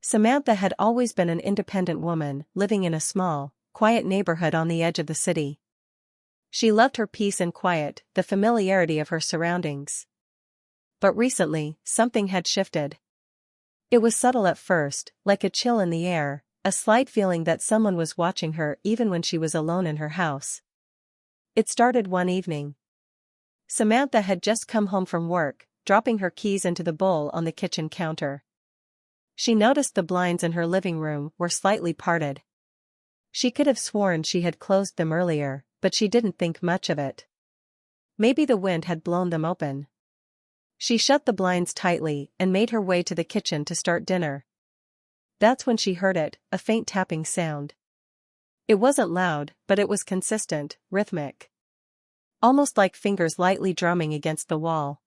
Samantha had always been an independent woman, living in a small, quiet neighborhood on the edge of the city. She loved her peace and quiet, the familiarity of her surroundings. But recently, something had shifted. It was subtle at first, like a chill in the air, a slight feeling that someone was watching her even when she was alone in her house. It started one evening. Samantha had just come home from work, dropping her keys into the bowl on the kitchen counter. She noticed the blinds in her living room were slightly parted. She could have sworn she had closed them earlier, but she didn't think much of it. Maybe the wind had blown them open. She shut the blinds tightly and made her way to the kitchen to start dinner. That's when she heard it, a faint tapping sound. It wasn't loud, but it was consistent, rhythmic. Almost like fingers lightly drumming against the wall.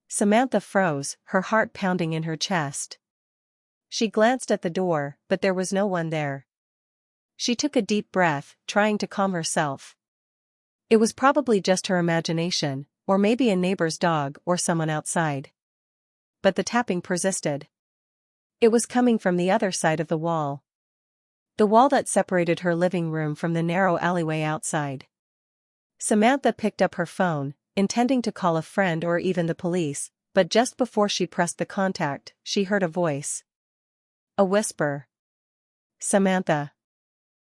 Samantha froze, her heart pounding in her chest. She glanced at the door, but there was no one there. She took a deep breath, trying to calm herself. It was probably just her imagination, or maybe a neighbor's dog or someone outside. But the tapping persisted. It was coming from the other side of the wall. The wall that separated her living room from the narrow alleyway outside. Samantha picked up her phone, intending to call a friend or even the police, but just before she pressed the contact, she heard a voice. A whisper. Samantha.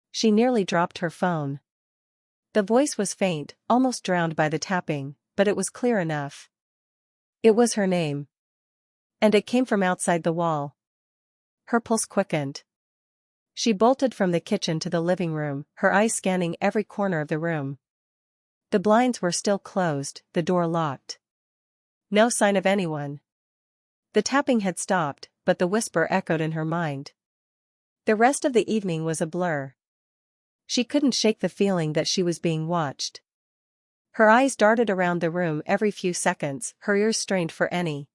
She nearly dropped her phone. The voice was faint, almost drowned by the tapping, but it was clear enough. It was her name. And it came from outside the wall. Her pulse quickened. She bolted from the kitchen to the living room, her eyes scanning every corner of the room. The blinds were still closed, the door locked. No sign of anyone. The tapping had stopped, but the whisper echoed in her mind. The rest of the evening was a blur. She couldn't shake the feeling that she was being watched. Her eyes darted around the room every few seconds, her ears strained for any